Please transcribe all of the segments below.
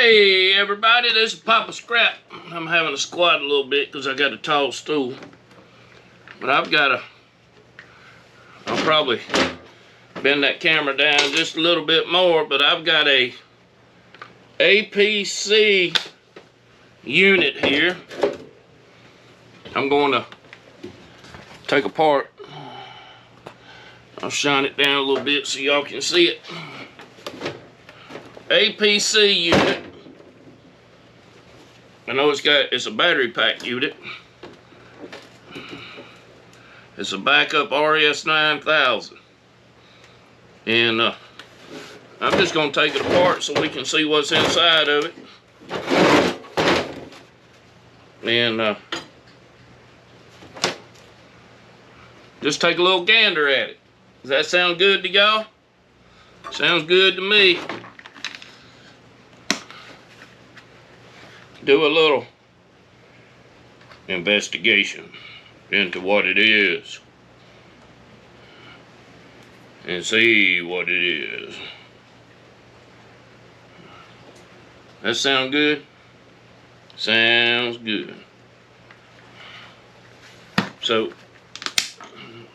Hey everybody, this is Papa Scrap. I'm having to squat a little bit because I got a tall stool. But I'll probably bend that camera down just a little bit more, but I've got a APC unit here. I'm going to take apart. I'll shine it down a little bit so y'all can see it. APC unit. I know it's a battery pack unit. It's a backup RS9000. And I'm just going to take it apart so we can see what's inside of it. And just take a little gander at it. Does that sound good to y'all? Sounds good to me. Do a little investigation into what it is and see what it is. That sound good? Sounds good. So,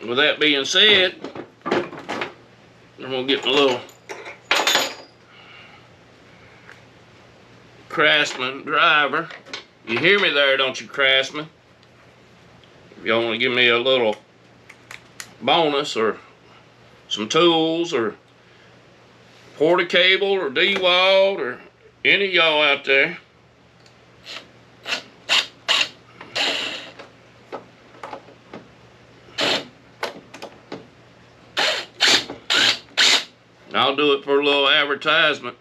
with that being said, I'm gonna get my little Craftsman driver. You hear me there, don't you, Craftsman? If y'all want to give me a little bonus or some tools or porta cable or D-wall or any of y'all out there, I'll do it for a little advertisement.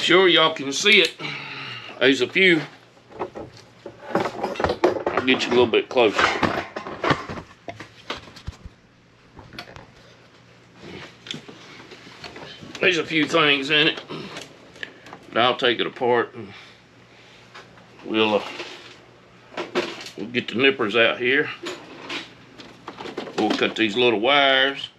Sure y'all can see it. There's a few. I'll get you a little bit closer. There's a few things in it. But I'll take it apart and we'll get the nippers out here. We'll cut these little wires.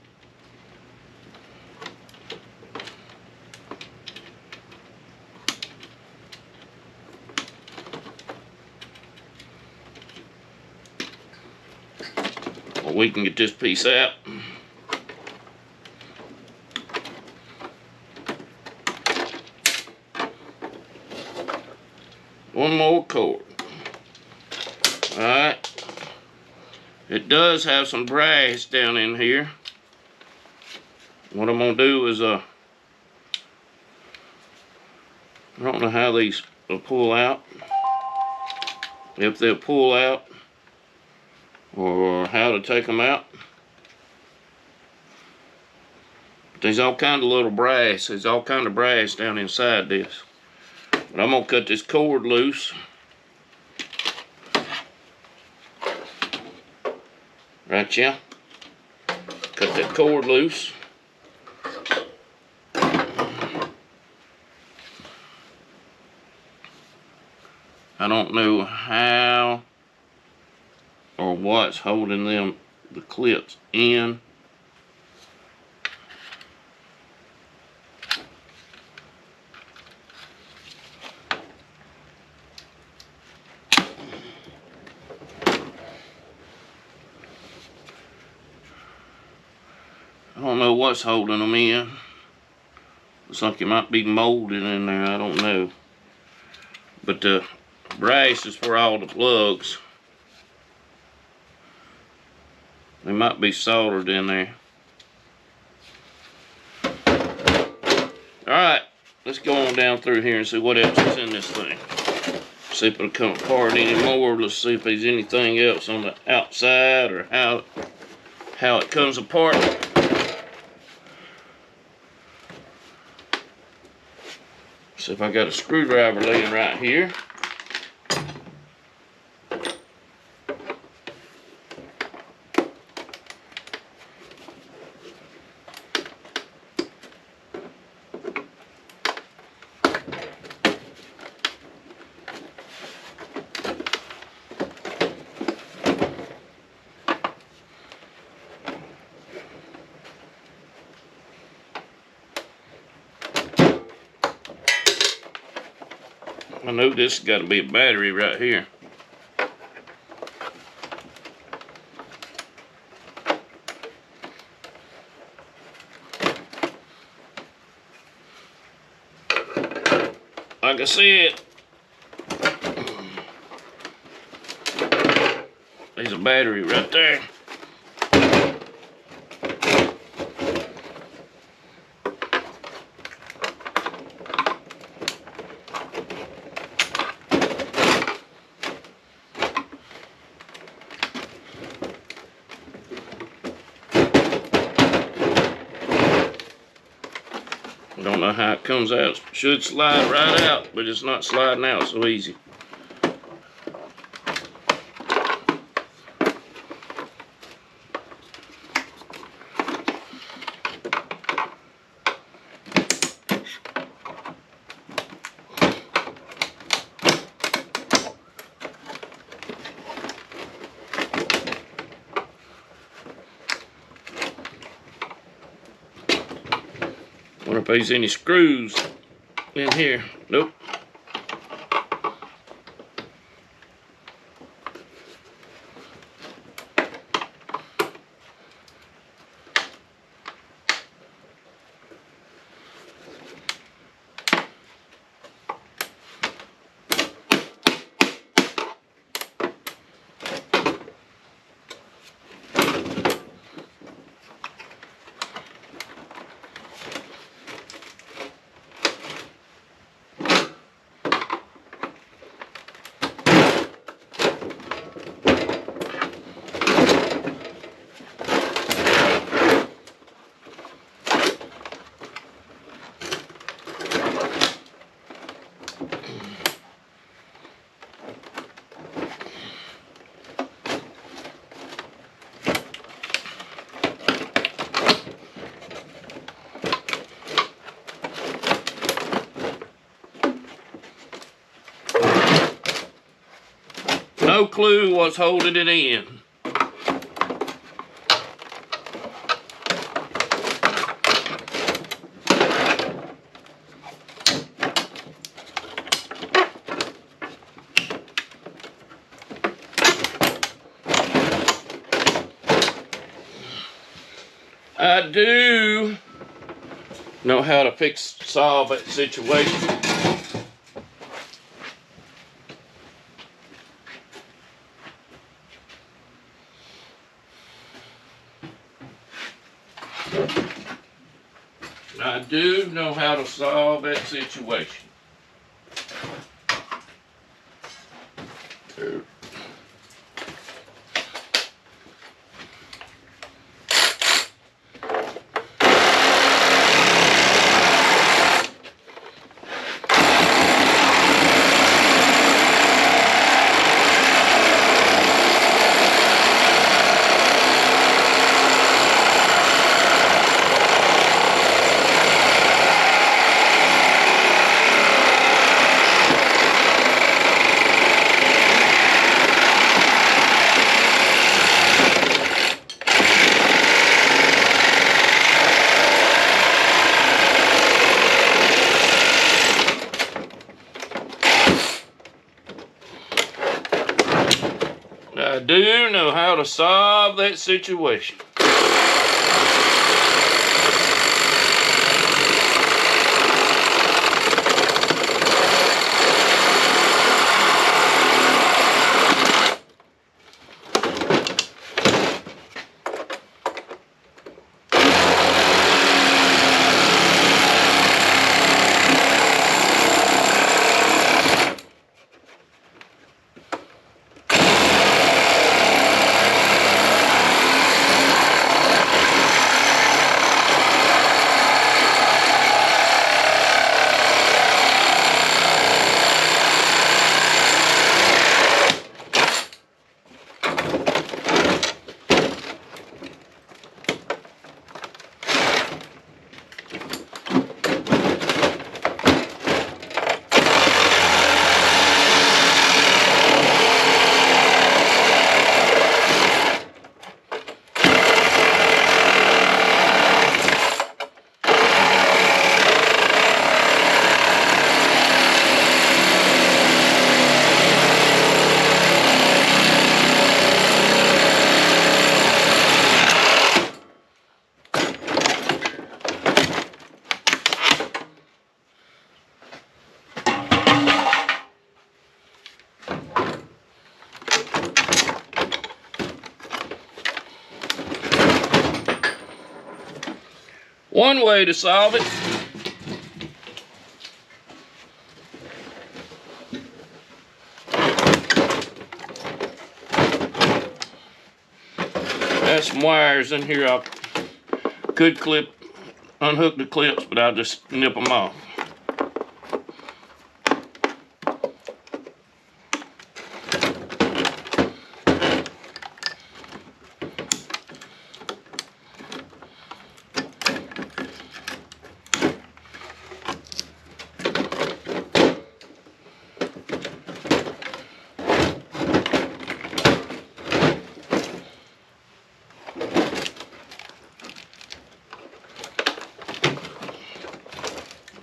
We can get this piece out. One more cord. Alright. It does have some brass down in here. What I'm going to do is, I don't know how these will pull out. If they'll pull out. Or how to take them out. But there's all kind of little brass. There's all kind of brass down inside this. But I'm gonna cut this cord loose. Right, yeah. Cut that cord loose. I don't know how or what's holding the clips in. I don't know what's holding them in. Looks like it might be molded in there, I don't know. But the brass is for all the plugs. They might be soldered in there. Alright, let's go on down through here and see what else is in this thing. See if it'll come apart anymore. Let's see if there's anything else on the outside or how it comes apart. See if I got a screwdriver laying right here. I know this has got to be a battery right here. Like I said, there's a battery right there. I don't know how it comes out. It should slide right out, but it's not sliding out so easy. Wonder if there's any screws in here. Nope. No clue what's holding it in. I do know how to solve that situation. I do know how to solve that situation. I do know how to solve that situation. One way to solve it got some wires in here. I could unhook the clips, but I'll just nip them off.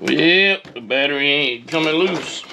Yep, the battery ain't coming loose.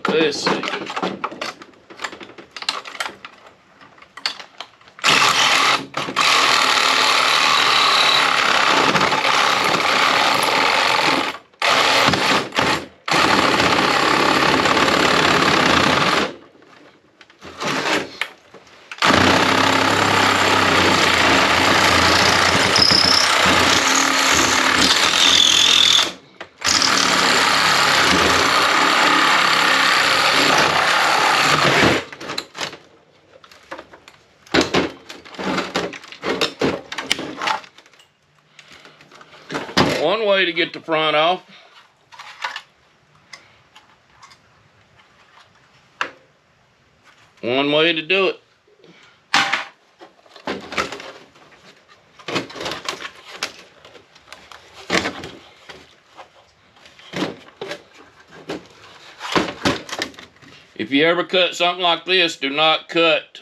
Let's see. One way to get the front off. One way to do it. If you ever cut something like this, do not cut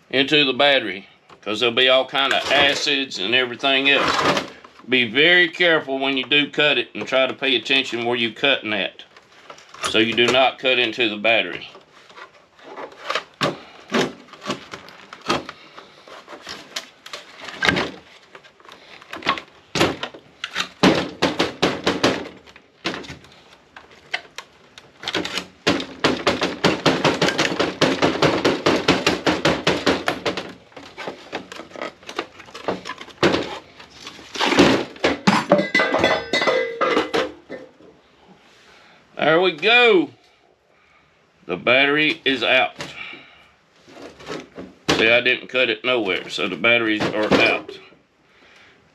into the battery, because there'll be all kind of acids and everything else. Be very careful when you do cut it, and try to pay attention where you're cutting at, so you do not cut into the battery. There we go. The battery is out. See, I didn't cut it nowhere, so the batteries are out.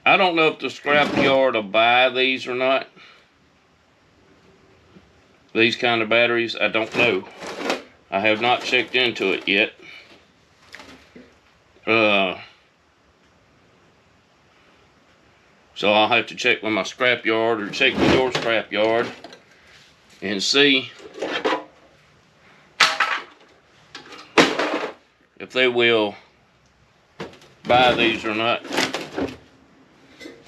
I don't know if the scrap yard will buy these or not. These kind of batteries, I don't know. I have not checked into it yet. So I'll have to check with my scrap yard, or check with your scrap yard, and see if they will buy these or not.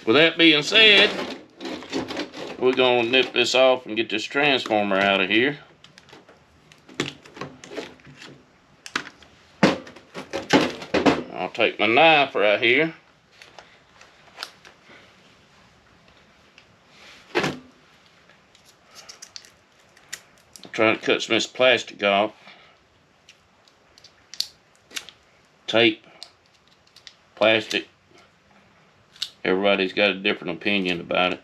With that being said, we're going to nip this off and get this transformer out of here. I'll take my knife right here. Trying to cut some of this plastic off. Tape, plastic. Everybody's got a different opinion about it.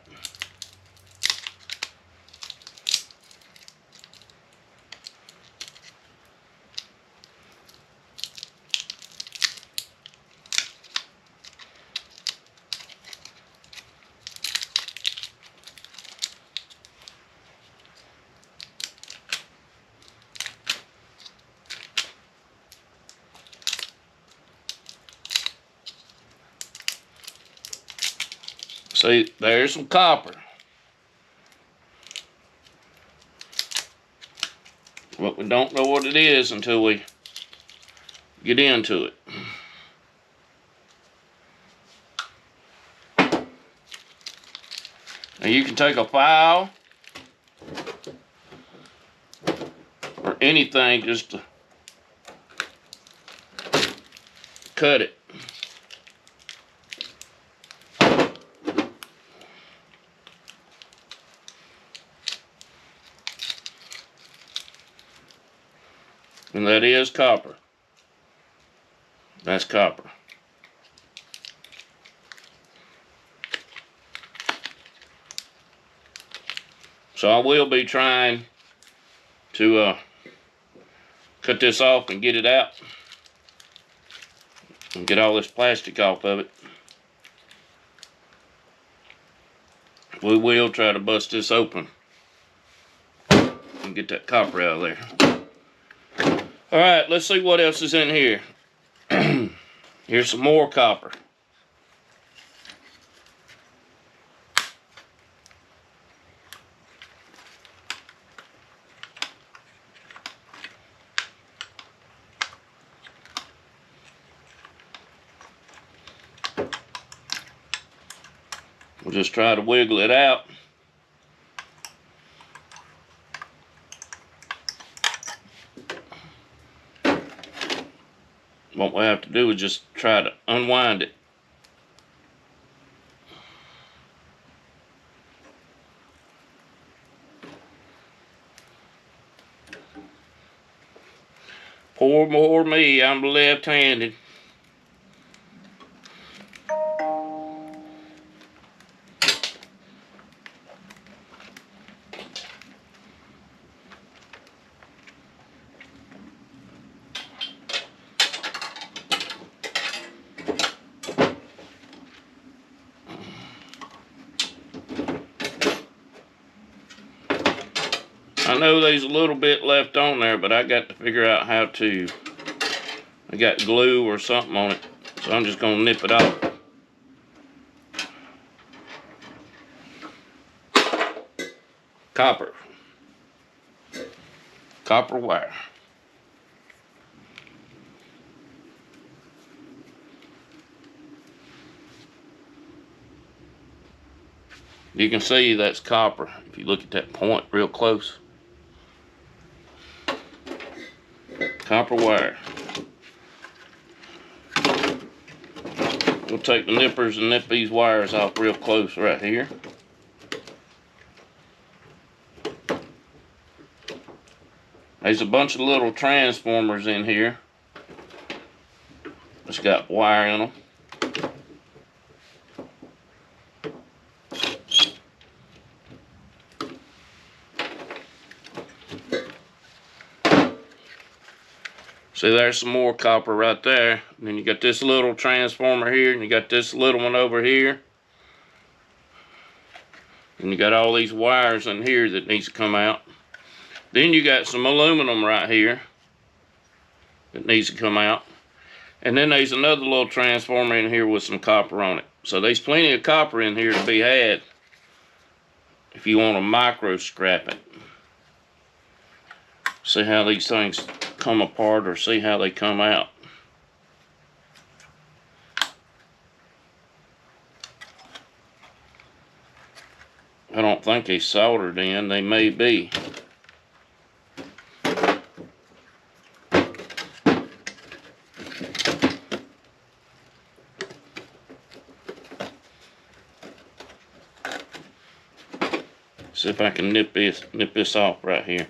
See, there's some copper. But we don't know what it is until we get into it. Now you can take a file or anything just to cut it. And that is copper. That's copper. So I will be trying to cut this off and get it out and get all this plastic off of it. We will try to bust this open and get that copper out of there. Alright, let's see what else is in here. Here's some more copper. We'll just try to wiggle it out. What we have to do is just try to unwind it. Poor me, I'm left-handed. I know there's a little bit left on there, but I got to figure out how to. I got glue or something on it, so I'm just gonna nip it off. Copper. Copper wire. You can see that's copper if you look at that point real close. Copper wire. We'll take the nippers and nip these wires off real close right here. There's a bunch of little transformers in here. It's got wire in them. See, there's some more copper right there. And then you got this little transformer here, and you got this little one over here. And you got all these wires in here that needs to come out. Then you got some aluminum right here that needs to come out. And then there's another little transformer in here with some copper on it. So there's plenty of copper in here to be had if you want to micro scrap it. See how these things come apart, or see how they come out. I don't think they soldered in. They may be. See if I can nip this off right here.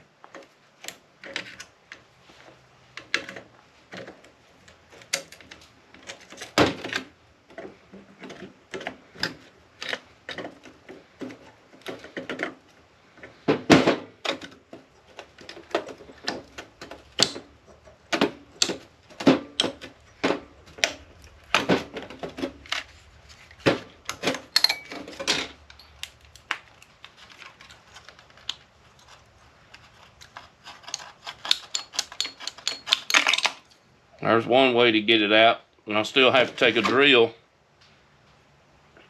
There's one way to get it out, and I'll still have to take a drill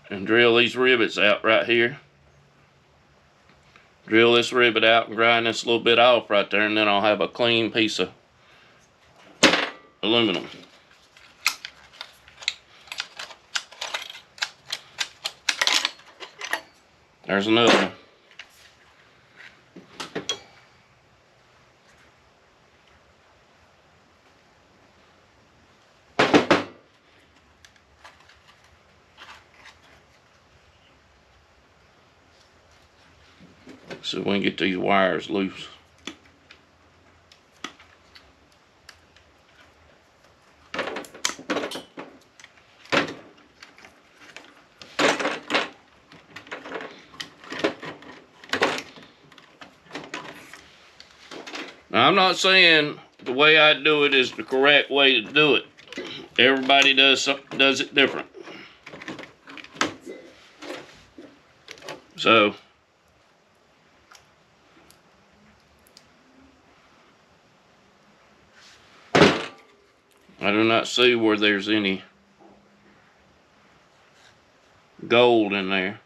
and drill these rivets out right here. Drill this rivet out and grind this little bit off right there, and then I'll have a clean piece of aluminum. There's another one. So we can get these wires loose. Now, I'm not saying the way I do it is the correct way to do it. Everybody does it different. So I do not see where there's any gold in there.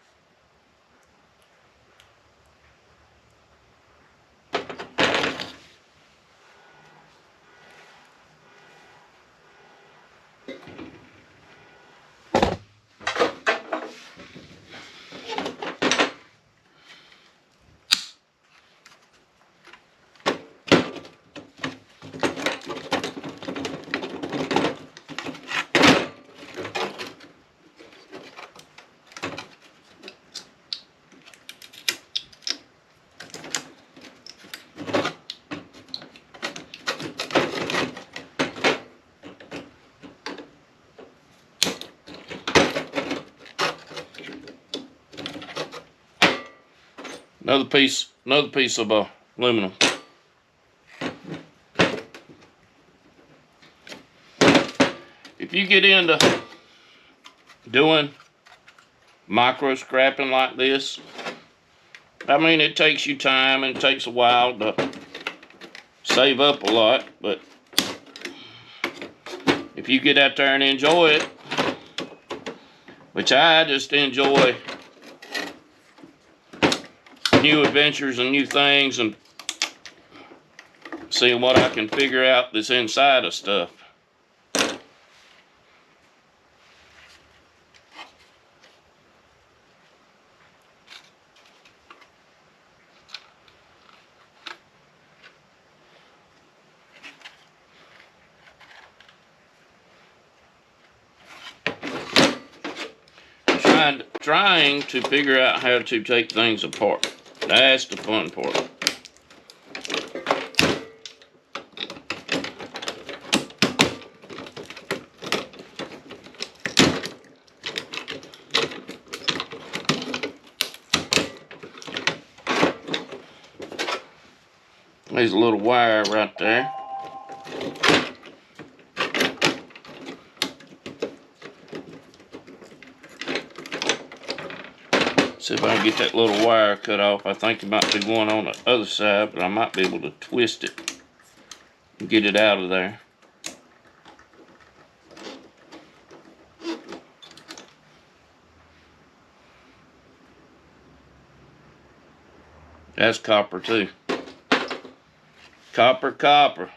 Another piece of aluminum. If you get into doing micro scrapping like this, I mean, it takes you time and it takes a while to save up a lot, but if you get out there and enjoy it, which I just enjoy new adventures and new things and seeing what I can figure out that's inside of stuff. Trying to figure out how to take things apart. That's the fun part. There's a little wire right there. See if I can get that little wire cut off. I think it might be one on the other side, but I might be able to twist it and get it out of there. That's copper too. Copper, copper.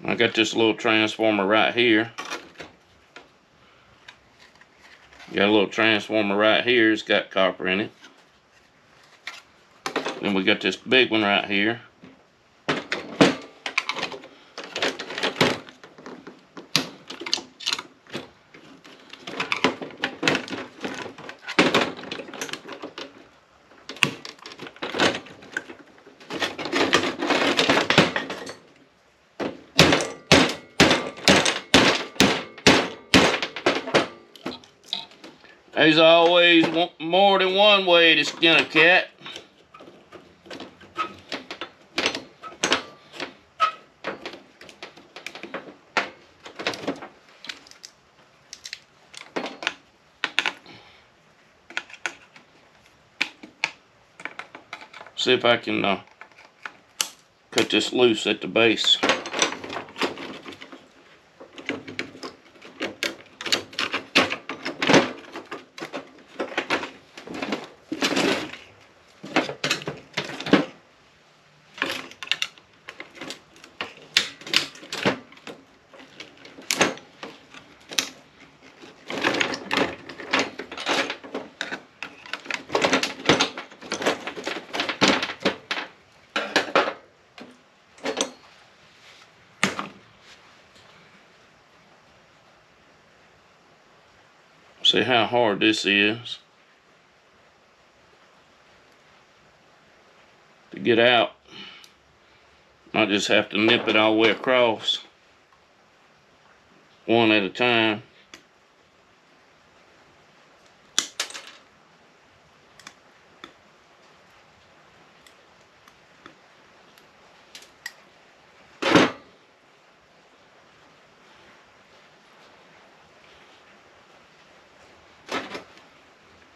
I got this little transformer right here. Got a little transformer right here. It's got copper in it. Then we got this big one right here. There's always more than one way to skin a cat. See if I can cut this loose at the base. See how hard this is to get out. I just have to nip it all the way across, one at a time.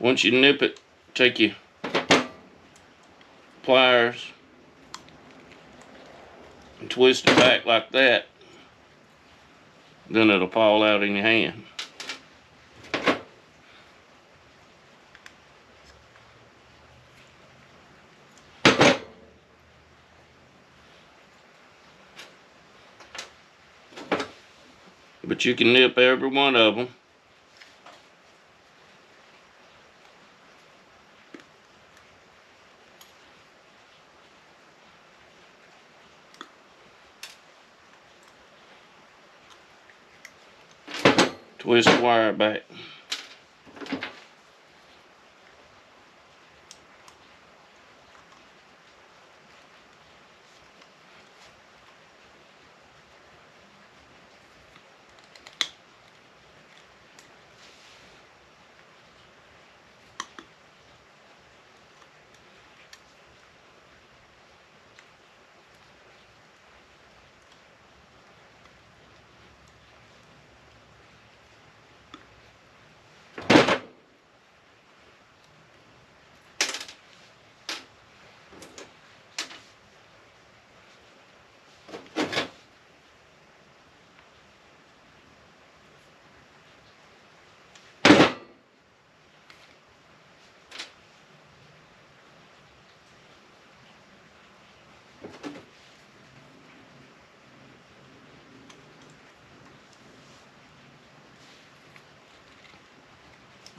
Once you nip it, take your pliers and twist it back like that. Then it'll fall out in your hand. But you can nip every one of them. Twist the wire back.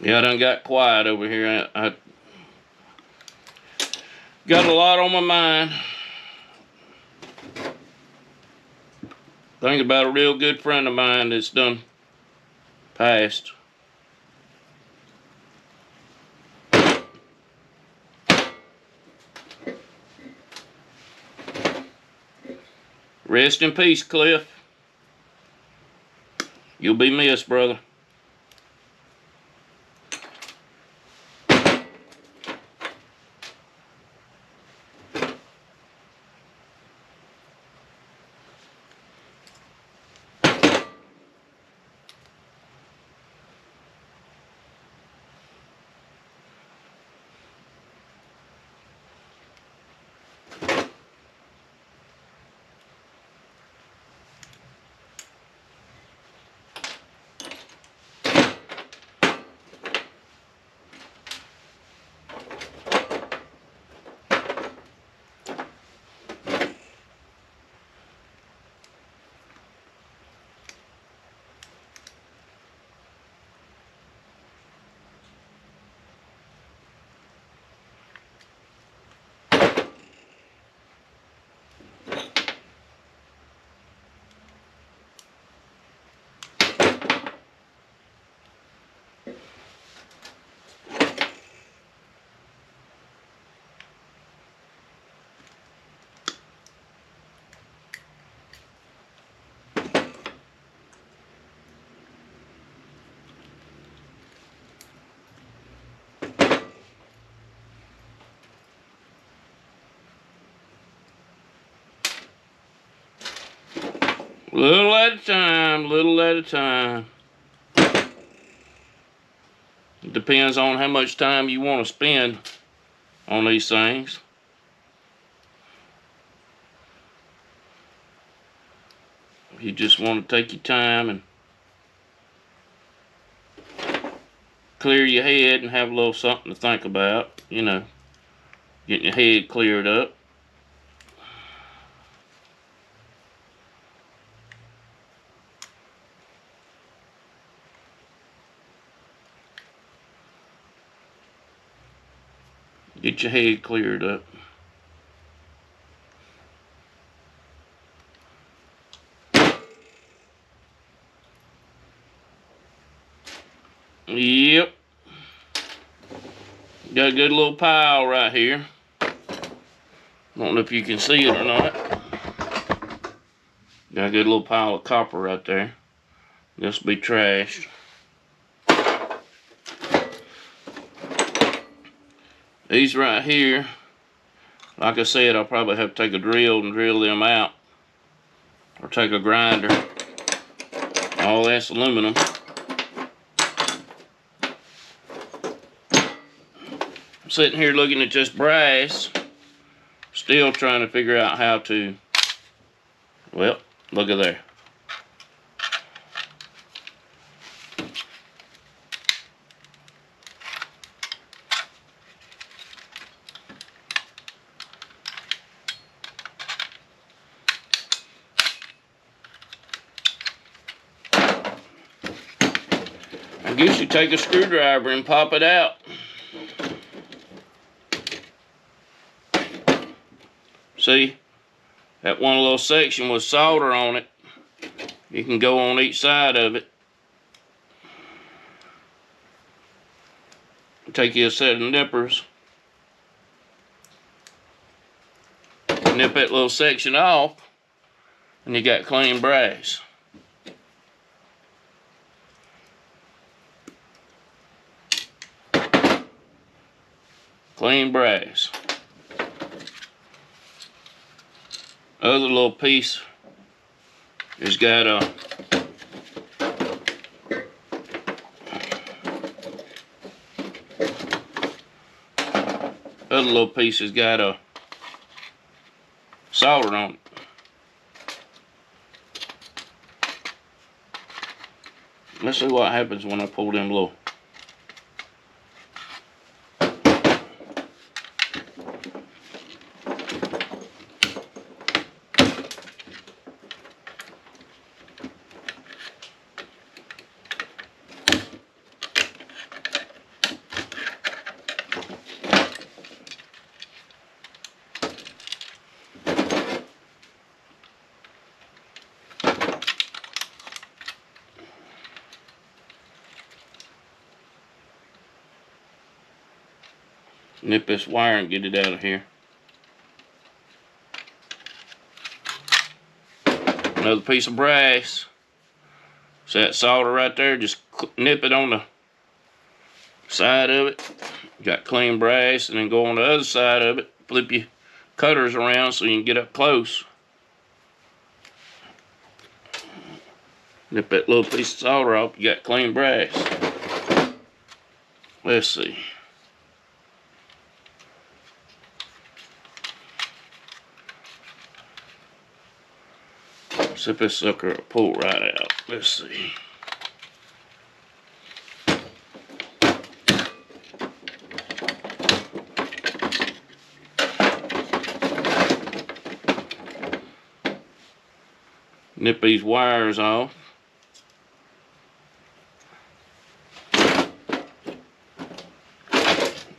Yeah, I done got quiet over here. I got a lot on my mind. Think about a real good friend of mine that's done passed. Rest in peace, Cliff. You'll be missed, brother. Little at a time, little at a time. It depends on how much time you want to spend on these things. You just want to take your time and clear your head and have a little something to think about, you know, getting your head cleared up. Get your head cleared up. Yep. Got a good little pile right here. Don't know if you can see it or not. Got a good little pile of copper right there. This will be trashed. These right here, like I said, I'll probably have to take a drill and drill them out. Or take a grinder. All that's aluminum. I'm sitting here looking at just brass. Still trying to figure out how to, well, look at there. I guess you take a screwdriver and pop it out. See, that one little section with solder on it. You can go on each side of it. Take you a set of nippers. Nip that little section off, and you got clean brass. Clean brass. Other little piece has got a solder on it. Let's see what happens when I pull them little. Nip this wire and get it out of here. Another piece of brass. So that solder right there, just nip it on the side of it. Got clean brass, and then go on the other side of it. Flip your cutters around so you can get up close. Nip that little piece of solder off, you got clean brass. Let's see. See if this sucker will pull right out. Let's see. Nip these wires off.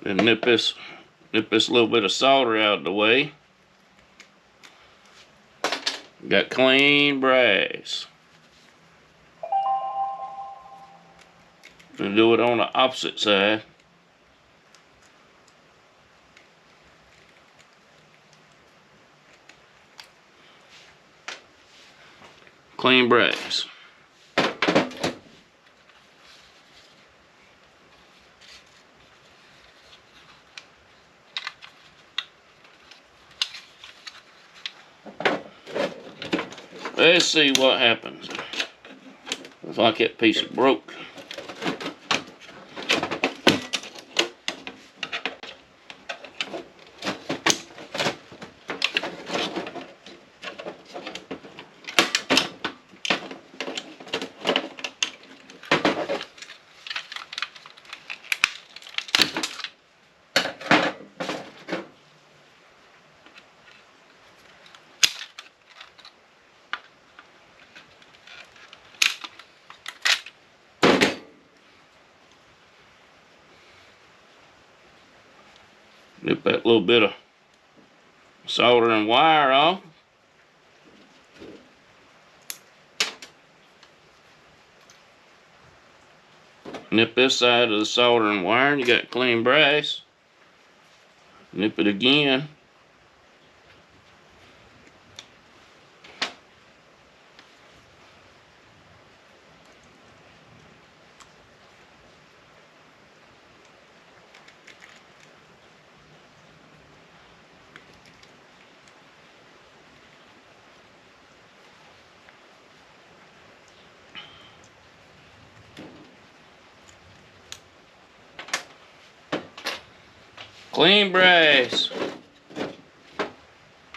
Then nip this little bit of solder out of the way. Got clean brass. Gonna do it on the opposite side. Clean brass. Let's see what happens. Looks like that piece broke. Nip that little bit of solder and wire off. Nip this side of the soldering wire, and you got clean brass. Nip it again. Clean brass.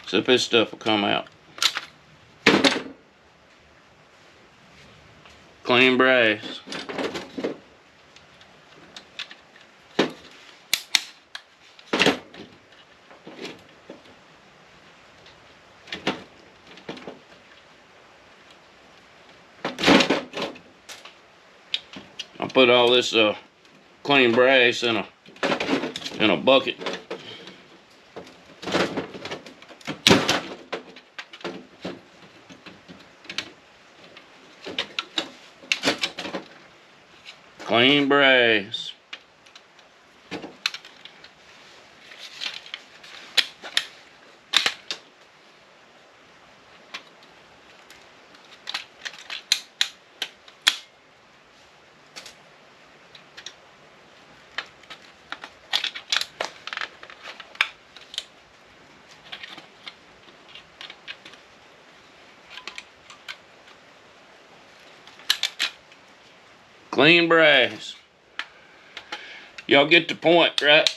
So this stuff will come out. Clean brass. I'll put all this clean brass in a bucket. Clean brass. Clean brass. Y'all get the point, right?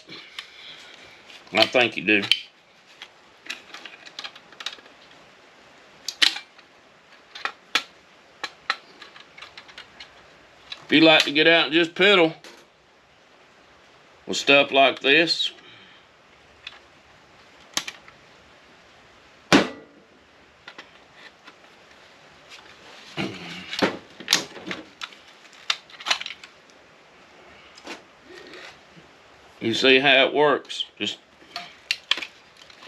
I think you do. If you like to get out and just piddle with stuff like this, you see how it works. Just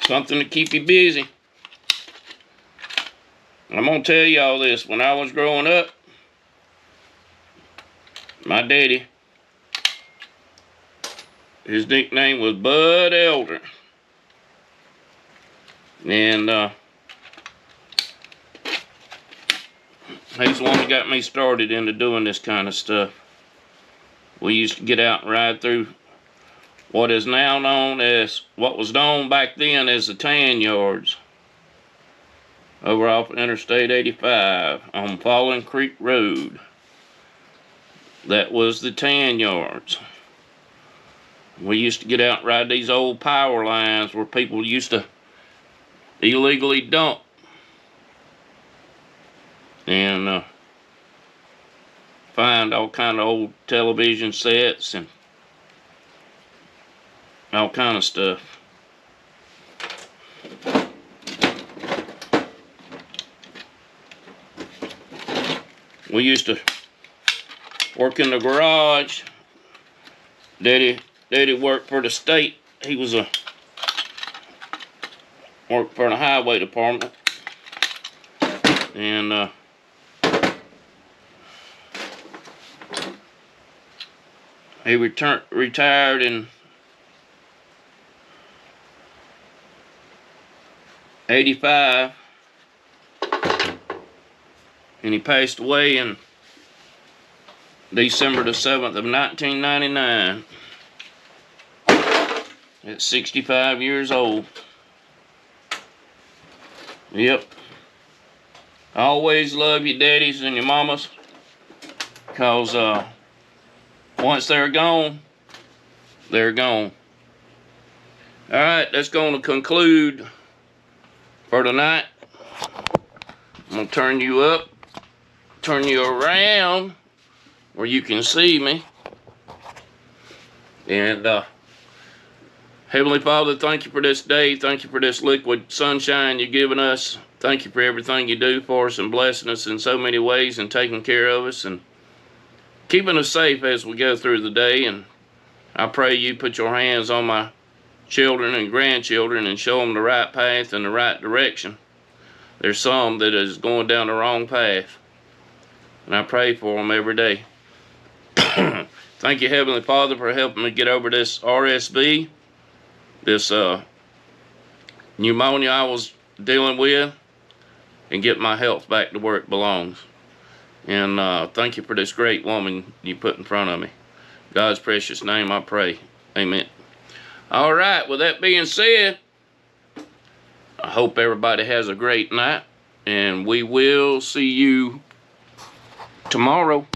something to keep you busy. I'm gonna tell y'all this. When I was growing up, my daddy, his nickname was Bud Elder. And he's the one that got me started into doing this kind of stuff. We used to get out and ride through what is now known as, what was known back then as the tan yards, over off Interstate 85 on Fallen Creek Road. That was the tan yards. We used to get out and ride these old power lines where people used to illegally dump. And find all kind of old television sets and all kind of stuff. We used to work in the garage. Daddy worked for the state. He was worked for the highway department. And he retired in '85, and he passed away in December the 7th of 1999 at 65 years old. Yep. I always love your daddies and your mamas, because once they're gone, they're gone. Alright, that's going to conclude for tonight. I'm going to turn you up, turn you around where you can see me. And Heavenly Father, thank you for this day. Thank you for this liquid sunshine you've given us. Thank you for everything you do for us and blessing us in so many ways and taking care of us and keeping us safe as we go through the day. And I pray you put your hands on my children and grandchildren and show them the right path and the right direction. There's some that is going down the wrong path, and I pray for them every day. Thank you, Heavenly Father, for helping me get over this RSV, this pneumonia I was dealing with, and get my health back to where it belongs. And thank you for this great woman you put in front of me. God's precious name I pray. Amen. All right, with that being said, I hope everybody has a great night, and we will see you tomorrow.